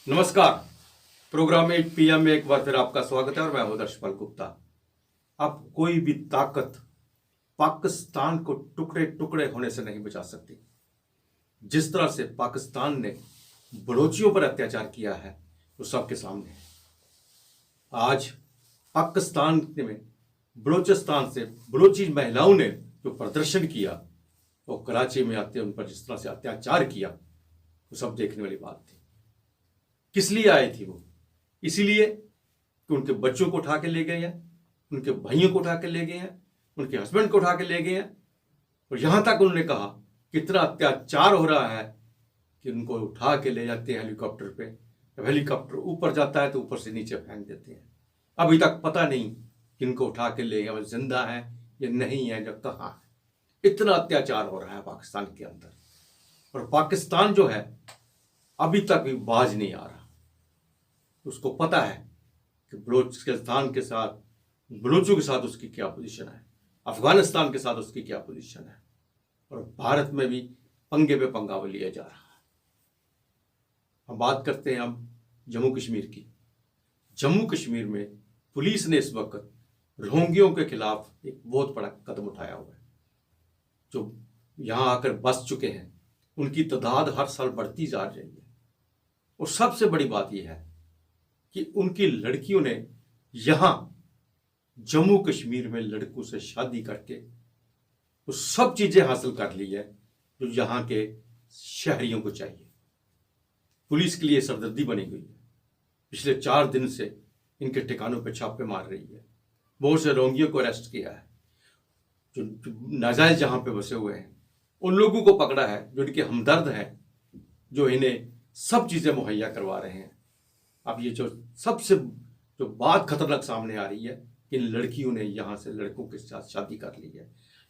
नमस्कार। Programme 8 PM में एक बार फिर आपका स्वागत है और मैं हूं दर्शपाल गुप्ता। अब कोई भी ताकत पाकिस्तान को टुकड़े टुकड़े होने से नहीं बचा सकती। जिस तरह से पाकिस्तान ने बलोचियों पर अत्याचार किया है वो सबके सामने है। आज पाकिस्तान में बलोचिस्तान से बलोची महिलाओं ने जो प्रदर्शन किया वो कराची में आते उन पर जिस तरह से अत्याचार किया वो सब देखने वाली बात थी। किस लिए आई थी वो? इसीलिए कि उनके बच्चों को उठा के ले गए हैं, उनके भाइयों को उठा के ले गए हैं, उनके हस्बैंड को उठा के ले गए हैं और यहां तक उन्होंने कहा कितना अत्याचार हो रहा है कि उनको उठा के ले जाते हैं हेलीकॉप्टर पे। जब हेलीकॉप्टर ऊपर जाता है तो ऊपर से नीचे फेंक देते हैं। अभी तक पता नहीं कि इनको उठा के ले गए जिंदा है या नहीं है, जब कहाँ है। इतना अत्याचार हो रहा है पाकिस्तान के अंदर और पाकिस्तान जो है अभी तक भी बाज नहीं आ रहा। उसको पता है कि बलूचिस्तान के साथ, बलूचों के साथ उसकी क्या पोजीशन है, अफगानिस्तान के साथ उसकी क्या पोजीशन है और भारत में भी पंगे पे पंगा लिया जा रहा है। हम बात करते हैं हम जम्मू कश्मीर की। जम्मू कश्मीर में पुलिस ने इस वक्त रोहिंग्यों के खिलाफ एक बहुत बड़ा कदम उठाया हुआ है। जो यहां आकर बस चुके हैं उनकी तादाद हर साल बढ़ती जा रही है और सबसे बड़ी बात यह है कि उनकी लड़कियों ने यहां जम्मू कश्मीर में लड़कों से शादी करके वो सब चीजें हासिल कर ली है जो यहां के शहरियों को चाहिए। पुलिस के लिए सरदर्दी बनी हुई है। पिछले 4 दिन से इनके ठिकानों पर छापे मार रही है। बहुत से रोहिंग्यों को अरेस्ट किया है जो नाजायज जहां पे बसे हुए हैं। उन लोगों को पकड़ा है जो इनके हमदर्द हैं, जो इन्हें सब चीजें मुहैया करवा रहे हैं। अब ये जो सबसे जो बात खतरनाक सामने आ रही है कि इन लड़कियों ने यहाँ से लड़कों के साथ शादी कर ली है।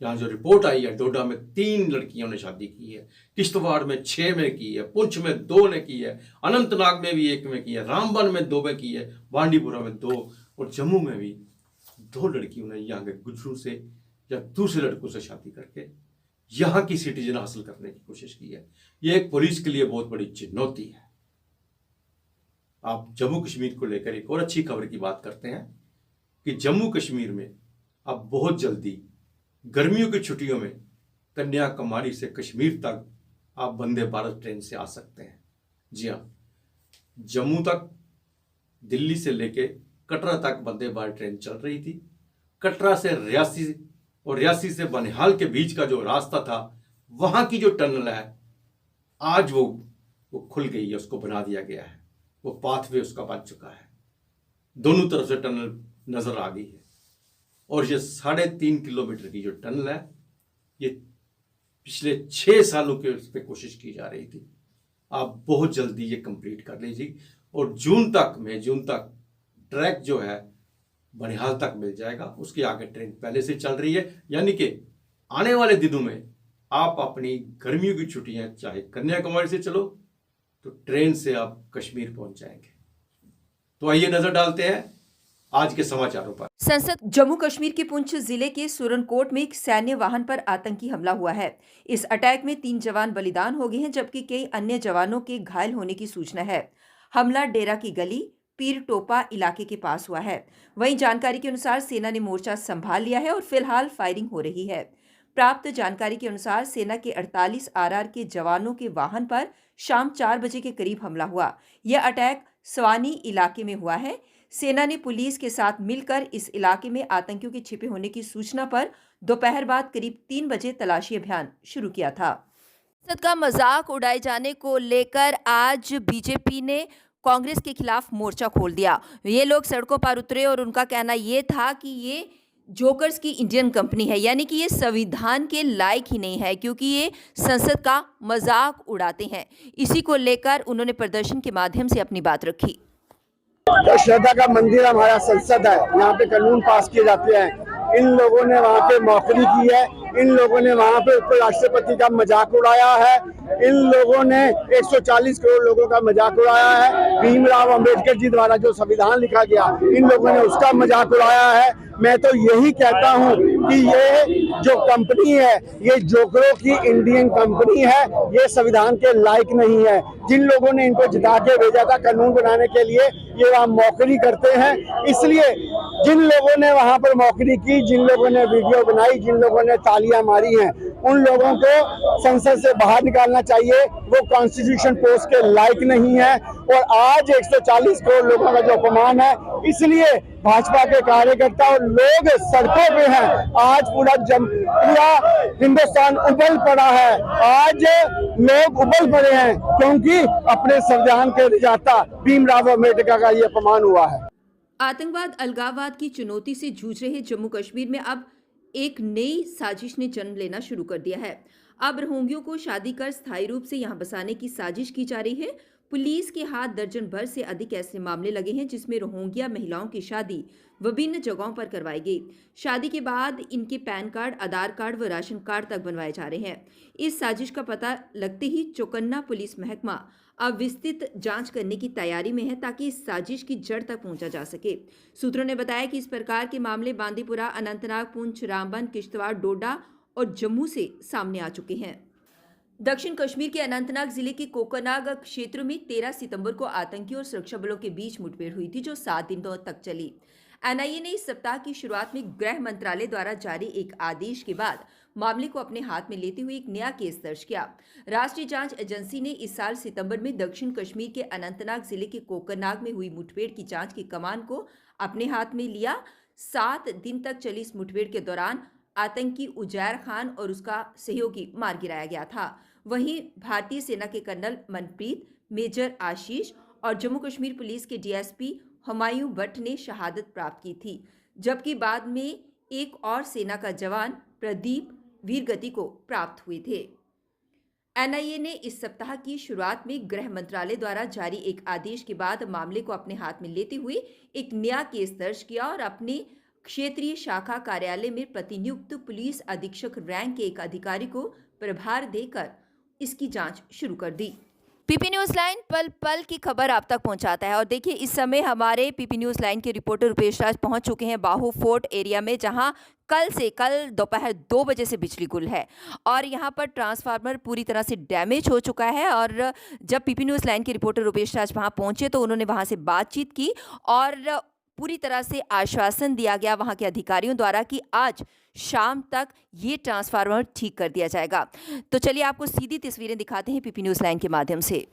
यहाँ जो रिपोर्ट आई है, डोडा में 3 लड़कियों ने शादी की है, किश्तवाड़ में 6 में की है, पुंछ में 2 ने की है, अनंतनाग में भी 1 में की है, रामबन में 2 में की है, बांडीपुरा में 2 और जम्मू में भी 2 लड़कियों ने यहाँ के गुजरों से या दूसरे लड़कों से शादी करके यहाँ की सिटीजन हासिल करने की कोशिश की है। ये एक पुलिस के लिए बहुत बड़ी चुनौती है। आप जम्मू कश्मीर को लेकर एक और अच्छी खबर की बात करते हैं कि जम्मू कश्मीर में अब बहुत जल्दी गर्मियों की छुट्टियों में कन्याकुमारी से कश्मीर तक आप वंदे भारत ट्रेन से आ सकते हैं। जी हाँ, जम्मू तक दिल्ली से लेके कटरा तक वंदे भारत ट्रेन चल रही थी। कटरा से रियासी और रियासी से बनिहाल के बीच का जो रास्ता था, वहां की जो टनल है आज वो खुल गई है, उसको बना दिया गया है। वो पाथवे उसका बन चुका है, दोनों तरफ से टनल नजर आ गई है और ये 3.5 किलोमीटर की जो टनल है ये पिछले 6 सालों के उस पर कोशिश की जा रही थी। आप बहुत जल्दी ये कंप्लीट कर लीजिए और मई जून तक ट्रैक जो है बनिहाल तक मिल जाएगा। उसके आगे ट्रेन पहले से चल रही है, यानी कि आने वाले दिनों में आप अपनी गर्मियों की छुट्टियां चाहे कन्याकुमारी से चलो तो ट्रेन से आप कश्मीर पहुंच जाएंगे। तो आइए नजर डालते हैं आज के समाचारों पर। संसद जम्मू कश्मीर के पुंछ जिले के सुरनकोट में एक सैन्य वाहन पर आतंकी हमला हुआ है। इस अटैक में 3 जवान बलिदान हो गए हैं जबकि कई अन्य जवानों के घायल होने की सूचना है। हमला डेरा की गली पीर टोपा इलाके के पास हुआ है। वहीं जानकारी के अनुसार सेना ने मोर्चा संभाल लिया है और फिलहाल फायरिंग हो रही है। प्राप्त जानकारी के अनुसार सेना के 48 RR के जवानों के वाहन पर शाम 4 बजे के करीब हमला हुआ। यह अटैक स्वानी इलाके में हुआ है। सेना ने पुलिस के साथ मिलकर इस इलाके में आतंकियों के छिपे होने की सूचना पर दोपहर बाद करीब 3 बजे तलाशी अभियान शुरू किया था। संसद का मजाक उड़ाए जाने को लेकर आज बीजेपी ने कांग्रेस के खिलाफ मोर्चा खोल दिया। ये लोग सड़कों पर उतरे और उनका कहना ये था कि ये जोकर्स की इंडियन कंपनी है, यानी कि ये संविधान के लायक ही नहीं है क्योंकि ये संसद का मजाक उड़ाते हैं। इसी को लेकर उन्होंने प्रदर्शन के माध्यम से अपनी बात रखी। तो श्रद्धा का मंदिर हमारा संसद है, यहाँ पे कानून पास किए जाते हैं। इन लोगों ने वहाँ पे मौखरी की है, इन लोगों ने वहां पे उपराष्ट्रपति का मजाक उड़ाया है, इन लोगों ने 140 करोड़ लोगों का मजाक उड़ाया है, भीमराव अंबेडकर जी द्वारा जो संविधान लिखा गया इन लोगों ने उसका मजाक उड़ाया है। मैं तो यही कहता हूं कि ये जो कंपनी है ये जोकरों की इंडियन कंपनी है, ये संविधान के लायक नहीं है। जिन लोगों ने इनको जिता के भेजा था कानून बनाने के लिए, ये वहां मौकरी करते हैं। इसलिए जिन लोगों ने वहां पर मौकरी की, जिन लोगों ने वीडियो बनाई, जिन लोगों ने तालियां मारी हैं, उन लोगों को संसद से बाहर निकालना चाहिए। वो कॉन्स्टिट्यूशन पोस्ट के लायक नहीं है। और आज 140 करोड़ लोगों का जो अपमान है, इसलिए भाजपा के कार्यकर्ता और लोग सड़कों पे हैं। आज पूरा हिंदुस्तान उबल पड़ा है। आज लोग उबल पड़े हैं क्योंकि अपने संविधान के निर्माता भीमराव अम्बेडकर का ये अपमान हुआ है। आतंकवाद अलगाववाद की चुनौती से जूझ रहे जम्मू कश्मीर में अब एक नई साजिश ने जन्म लेना शुरू कर दिया है। अब रोहिंग्यों को शादी कर स्थायी रूप से यहां बसाने की साजिश की जा रही है। पुलिस के हाथ दर्जन भर से अधिक ऐसे मामले लगे हैं जिसमें रोहिंग्या महिलाओं की शादी विभिन्न जगहों पर करवाई गई। शादी के बाद इनके पैन कार्ड, आधार कार्ड व राशन कार्ड तक बनवाए जा रहे हैं। इस साजिश का पता लगते ही चौकन्ना पुलिस महकमा अब विस्तृत जांच करने की तैयारी में है ताकि इस साजिश की जड़ तक पहुंचा जा सके। सूत्रों ने बताया कि इस प्रकार के मामले बांदीपुरा, अनंतनाग, पुंछ, रामबन, किश्तवाड़, डोडा और जम्मू से सामने आ चुके हैं। दक्षिण कश्मीर के अनंतनाग जिले के कोकरनाग क्षेत्र में 13 सितंबर को आतंकियों और सुरक्षा बलों के बीच मुठभेड़ हुई थी जो 7 दिनों तक चली। एनआईए ने इस सप्ताह की शुरुआत में गृह मंत्रालय द्वारा जारी एक आदेश के बाद मामले को अपने हाथ में लेते हुए एक नया केस दर्ज किया। राष्ट्रीय जांच एजेंसी ने इस साल सितंबर में दक्षिण कश्मीर के अनंतनाग जिले के कोकरनाग में हुई मुठभेड़ की जांच की कमान को अपने हाथ में लिया। 7 दिन तक चली इस मुठभेड़ के दौरान आतंकी उजैर खान और उसका सहयोगी मार गिराया गया था। वहीं भारतीय सेना के कर्नल मनप्रीत, मेजर आशीष और जम्मू कश्मीर पुलिस के डीएसपी हुमायूं भट्ट ने शहादत प्राप्त की थी, जबकि बाद में एक और सेना का जवान प्रदीप वीरगति को प्राप्त हुए थे। एनआईए ने इस सप्ताह की शुरुआत में गृह मंत्रालय द्वारा जारी एक आदेश के बाद मामले को अपने हाथ में लेते हुए एक नया केस दर्ज किया और अपने क्षेत्रीय शाखा कार्यालय में प्रतिनियुक्त पुलिस अधीक्षक रैंक के एक अधिकारी को प्रभार देकर इसकी जांच शुरू कर दी। पीपी न्यूज लाइन पल पल की खबर आप तक पहुंचाता है और देखिए इस समय हमारे पीपी न्यूज लाइन के रिपोर्टर रुपेश राज पहुंच चुके हैं बाहू फोर्ट एरिया में, जहां कल दोपहर 2 बजे से बिजली गुल है और यहां पर ट्रांसफार्मर पूरी तरह से डैमेज हो चुका है। और जब पीपी न्यूज लाइन के रिपोर्टर रुपेश राज वहां पहुंचे तो उन्होंने वहां से बातचीत की और पूरी तरह से आश्वासन दिया गया वहां के अधिकारियों द्वारा कि आज शाम तक ये ट्रांसफार्मर ठीक कर दिया जाएगा। तो चलिए आपको सीधी तस्वीरें दिखाते हैं पीपी न्यूज लाइन के माध्यम से।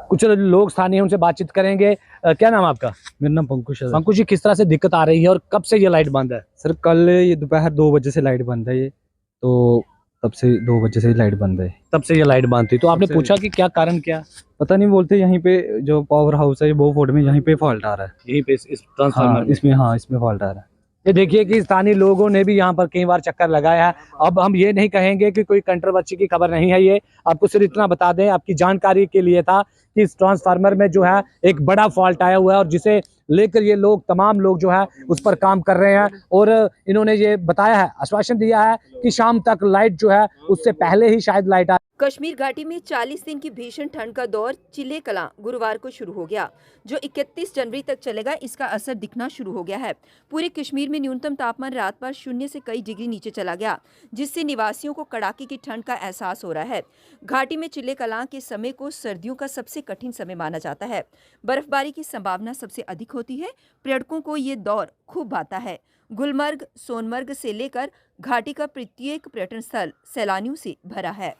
कुछ लोग स्थानीय उनसे बातचीत करेंगे। क्या नाम आपका? मेरा नाम पंकुश है। पंकुश जी, किस तरह से दिक्कत आ रही है और कब से ये लाइट बंद है? सर कल ये दोपहर 2 बजे से लाइट बंद है, ये तो तब से 2 बजे से लाइट बंद है। तब से ये लाइट बंद थी तो आपने से- पूछा कि क्या कारण क्या? पता नहीं, बोलते यहीं पे जो पावर हाउस है वो फोर्ट में यहीं पे फॉल्ट आ रहा है। यहीं पे इस हाँ ट्रांसफार्मर इसमें फॉल्ट आ रहा है। ये देखिए कि स्थानीय लोगों ने भी यहाँ पर कई बार चक्कर लगाया है। अब हम ये नहीं कहेंगे कि कोई कंट्रोवर्सी की खबर नहीं है, ये आपको सिर्फ इतना बता दें, आपकी जानकारी के लिए था कि इस ट्रांसफार्मर में जो है एक बड़ा फॉल्ट आया हुआ है और जिसे लेकर ये लोग तमाम लोग जो है उस पर काम कर रहे हैं और इन्होंने ये बताया है, आश्वासन दिया है कि शाम तक लाइट जो है उससे पहले ही शायद लाइट आ। कश्मीर घाटी में 40 दिन की भीषण ठंड का दौर चिल्ले कलां गुरुवार को शुरू हो गया, जो 31 जनवरी तक चलेगा। इसका असर दिखना शुरू हो गया है। पूरे कश्मीर में न्यूनतम तापमान रात भर 0 से कई डिग्री नीचे चला गया, जिससे निवासियों को कड़ाके की ठंड का एहसास हो रहा है। घाटी में चिल्ले कलां के समय को सर्दियों का सबसे कठिन समय माना जाता है। बर्फबारी की संभावना सबसे अधिक होती है। पर्यटकों को ये दौर खूब भाता है। गुलमर्ग, सोनमर्ग से लेकर घाटी का प्रत्येक पर्यटन स्थल सैलानियों से भरा है।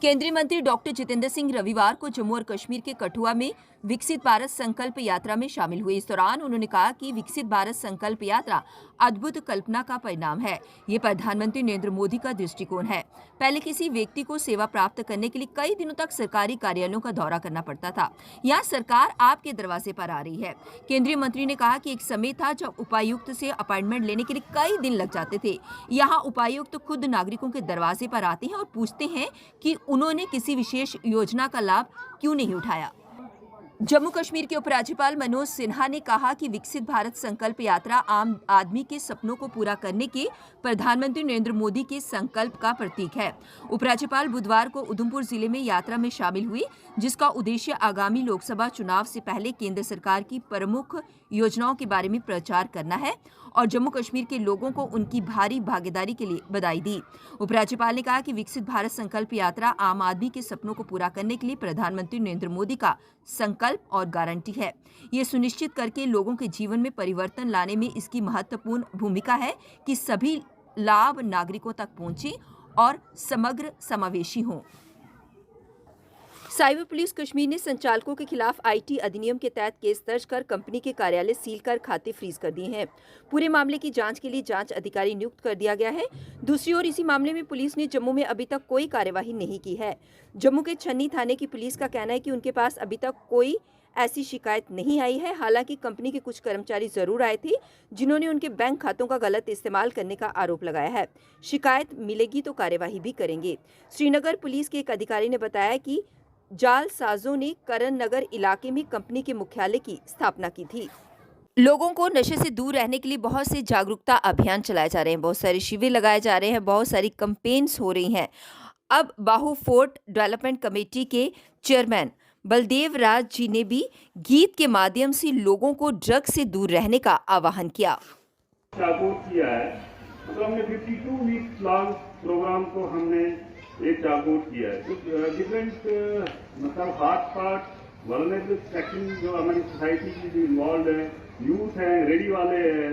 केंद्रीय मंत्री डॉक्टर जितेंद्र सिंह रविवार को जम्मू और कश्मीर के कठुआ में विकसित भारत संकल्प यात्रा में शामिल हुए। इस दौरान उन्होंने कहा कि विकसित भारत संकल्प यात्रा अद्भुत कल्पना का परिणाम है। ये प्रधानमंत्री नरेंद्र मोदी का दृष्टिकोण है। पहले किसी व्यक्ति को सेवा प्राप्त करने के लिए कई दिनों तक सरकारी कार्यालयों का दौरा करना पड़ता था। यहाँ सरकार आपके दरवाजे पर आ रही है। केंद्रीय मंत्री ने कहा कि एक समय था जब उपायुक्त से अपॉइंटमेंट लेने के लिए कई दिन लग जाते थे। यहाँ उपायुक्त खुद नागरिकों के दरवाजे पर आते हैं और पूछते हैं कि उन्होंने किसी विशेष योजना का लाभ क्यों नहीं उठाया। जम्मू कश्मीर के उपराज्यपाल मनोज सिन्हा ने कहा कि विकसित भारत संकल्प यात्रा आम आदमी के सपनों को पूरा करने के प्रधानमंत्री नरेंद्र मोदी के संकल्प का प्रतीक है। उपराज्यपाल बुधवार को उधमपुर जिले में यात्रा में शामिल हुई, जिसका उद्देश्य आगामी लोकसभा चुनाव से पहले केंद्र सरकार की प्रमुख योजनाओं के बारे में प्रचार करना है और जम्मू कश्मीर के लोगों को उनकी भारी भागीदारी के लिए बधाई दी। उपराज्यपाल ने कहा कि विकसित भारत संकल्प यात्रा आम आदमी के सपनों को पूरा करने के लिए प्रधानमंत्री नरेंद्र मोदी का संकल्प और गारंटी है। ये सुनिश्चित करके लोगों के जीवन में परिवर्तन लाने में इसकी महत्वपूर्ण भूमिका है कि सभी लाभ नागरिकों तक पहुंचे और समग्र समावेशी हों। साइबर पुलिस कश्मीर ने संचालकों के खिलाफ आईटी अधिनियम के तहत केस दर्ज कर कंपनी के कार्यालय सील कर खाते फ्रीज कर दिए हैं। पूरे मामले की जांच के लिए जांच अधिकारी नियुक्त कर दिया गया है। दूसरी ओर इसी मामले में पुलिस ने जम्मू में अभी तक कोई कार्यवाही नहीं की है। जम्मू के छन्नी थाने की पुलिस का कहना है कि उनके पास अभी तक कोई ऐसी शिकायत नहीं आई है। हालांकि कंपनी के कुछ कर्मचारी जरूर आए थे जिन्होंने उनके बैंक खातों का गलत इस्तेमाल करने का आरोप लगाया है। शिकायत मिलेगी तो कार्यवाही भी करेंगे। श्रीनगर पुलिस के एक अधिकारी ने बताया कि जालसाजों ने करण नगर इलाके में कंपनी के मुख्यालय की स्थापना की थी। लोगों को नशे से दूर रहने के लिए बहुत से जागरूकता अभियान चलाए जा रहे हैं, बहुत सारे शिविर लगाए जा रहे हैं, बहुत सारी कैंपेन्स हो रही हैं। अब बाहू फोर्ट डेवलपमेंट कमेटी के चेयरमैन बलदेव राज जी ने भी गीत के माध्यम से लोगों को ड्रग्स से दूर रहने का आह्वान किया। जागरूक किया है, तो हमने 52 वीक लॉन्ग प्रोग्राम को हमने एक जागरूक किया है। तो डिफरेंट मतलब हार्ट पार्ट वल्नरेबल सेक्शन जो हमारी सोसाइटी की जो इन्वॉल्व है, यूथ है, रेडी वाले हैं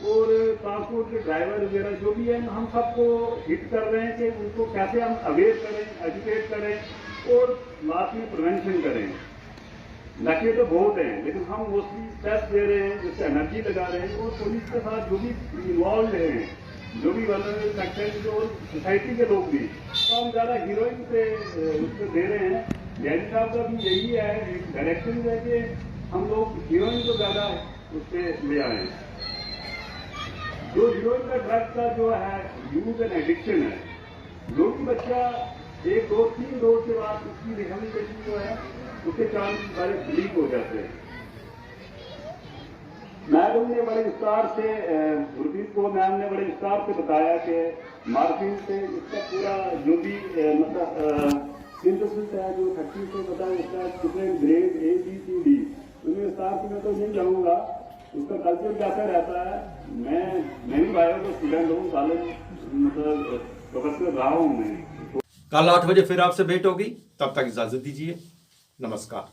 और ट्रांसपोर्ट के ड्राइवर वगैरह जो भी है, हम सबको हिट कर रहे हैं कि उनको कैसे हम अवेयर करें, एजुकेट करें और लास्ट में प्रिवेंशन करें। नशे तो बहुत हैं, लेकिन हम मोस्टली स्ट्रेस दे रहे हैं, जिससे एनर्जी लगा रहे हैं और पुलिस के साथ जो भी इन्वॉल्व हैं, जो भी वल्नरेबल सेक्शन और सोसाइटी के लोग भी, तो हम ज़्यादा हीरोइन पे उसको दे रहे हैं। जैन साहब का भी यही है, एक डायरेक्शन है कि हम लोग हीरोइन को ज़्यादा उस पर ले आए। जो हीरोइन का ड्रग का जो है यूज एंड एडिक्शन है, जो भी बच्चा 1, 2, 3 डोज के बाद उसकी रिहेबिलिटेशन जो है उसके चांस बड़े लीक हो जाते हैं। मैडम ने बड़े विस्तार से गुरप्रीत को मैम ने बड़े विस्तार से बताया कि मार्किंग से इसका पूरा जो भी मतलब सिंथेसिस है, जो 30 से पता है उसका कितने grade A, B, C, D, उनमें विस्तार से मैं तो नहीं जाऊँगा। उसका कल्चर कैसा रहता है, मैं भी बायो का स्टूडेंट हूँ, कॉलेज मतलब प्रोफेसर रहा हूँ मैं। कल 8 बजे फिर आपसे भेंट होगी, तब तक इजाजत दीजिए। नमस्कार।